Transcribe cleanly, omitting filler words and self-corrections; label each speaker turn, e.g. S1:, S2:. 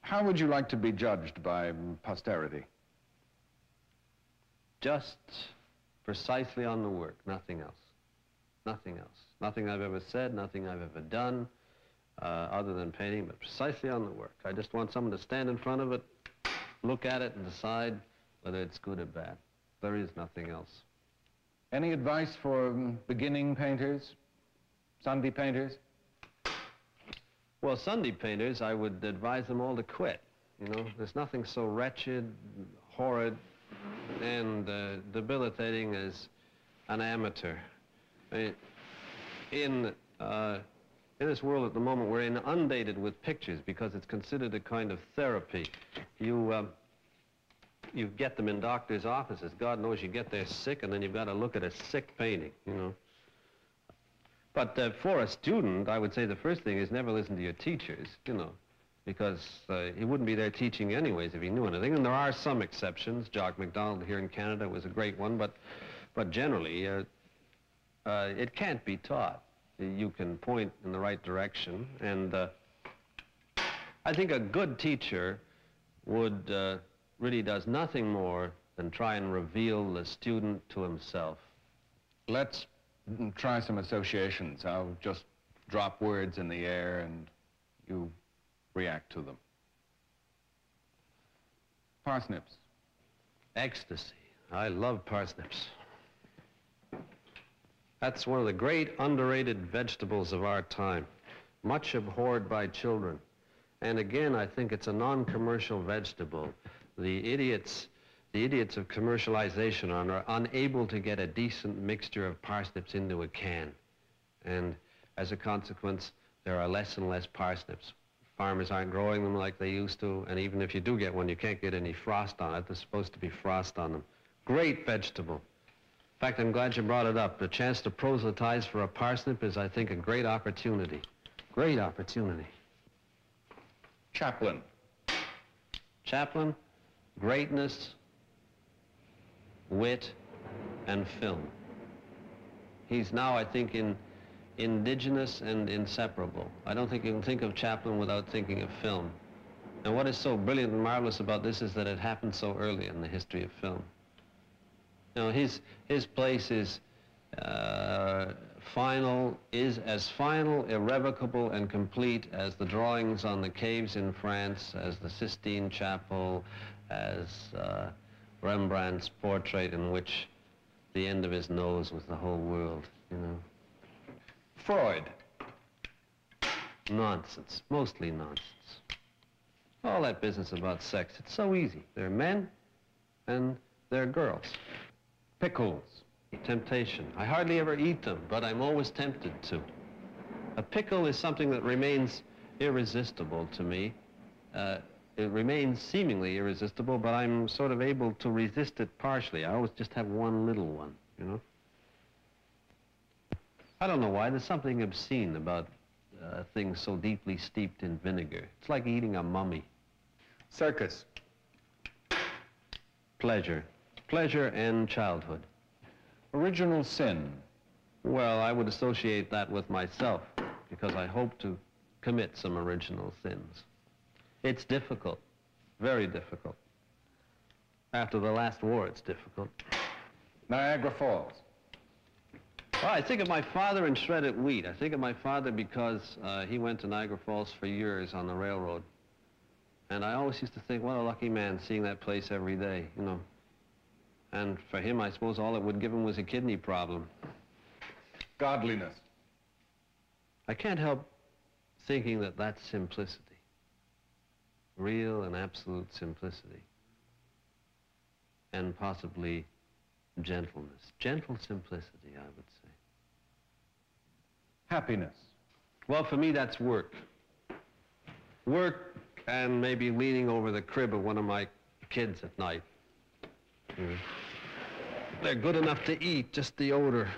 S1: How would you like to be judged by posterity?
S2: Just precisely on the work, nothing else. Nothing else. Nothing I've ever said, nothing I've ever done, other than painting, but precisely on the work. I just want someone to stand in front of it, look at it, and decide whether it's good or bad. There is nothing else.
S1: Any advice for beginning painters, Sunday painters?
S2: Well, Sunday painters, I would advise them all to quit. You know, there's nothing so wretched, horrid, and debilitating as an amateur. I mean, in this world at the moment, we're inundated with pictures because it's considered a kind of therapy. You get them in doctors' offices. God knows you get there sick, and then you've got to look at a sick painting, you know. But for a student, I would say the first thing is never listen to your teachers, you know, because he wouldn't be there teaching anyways if he knew anything. And there are some exceptions. Jock MacDonald here in Canada was a great one, but generally, it can't be taught. You can point in the right direction, and I think a good teacher would really does nothing more than try and reveal the student to himself.
S1: Let's try some associations. I'll just drop words in the air and you react to them. Parsnips.
S2: Ecstasy. I love parsnips. That's one of the great underrated vegetables of our time, much abhorred by children. And again, I think it's a non-commercial vegetable. The idiots of commercialization are unable to get a decent mixture of parsnips into a can. And as a consequence, there are less and less parsnips. Farmers aren't growing them like they used to, and even if you do get one, you can't get any frost on it. There's supposed to be frost on them. Great vegetable. In fact, I'm glad you brought it up. The chance to proselytize for a parsnip is, I think, a great opportunity. Great opportunity.
S1: Chaplin.
S2: Chaplin, greatness, wit, and film. He's now, I think, indigenous and inseparable. I don't think you can think of Chaplin without thinking of film. And what is so brilliant and marvelous about this is that it happened so early in the history of film. You know, his place is as final, irrevocable, and complete as the drawings on the caves in France, as the Sistine Chapel, as Rembrandt's portrait in which the end of his nose was the whole world, you know.
S1: Freud.
S2: Nonsense, mostly nonsense. All that business about sex, it's so easy. They're men and they're girls.
S1: Pickles.
S2: Temptation. I hardly ever eat them, but I'm always tempted to. A pickle is something that remains irresistible to me. It remains seemingly irresistible, but I'm sort of able to resist it partially. I always just have one little one, you know? I don't know why. There's something obscene about things so deeply steeped in vinegar. It's like eating a mummy.
S1: Circus.
S2: Pleasure. Pleasure and childhood.
S1: Original sin.
S2: Well, I would associate that with myself, because I hope to commit some original sins. It's difficult, very difficult. After the last war, it's difficult.
S1: Niagara Falls.
S2: Well, I think of my father in shredded wheat. I think of my father because he went to Niagara Falls for years on the railroad. And I always used to think, what a lucky man seeing that place every day, you know. And for him, I suppose all it would give him was a kidney problem.
S1: Godliness.
S2: I can't help thinking that that's simplicity. Real and absolute simplicity. And possibly gentleness. Gentle simplicity, I would say.
S1: Happiness.
S2: Well, for me, that's work. Work and maybe leaning over the crib of one of my kids at night. They're good enough to eat, just the odor.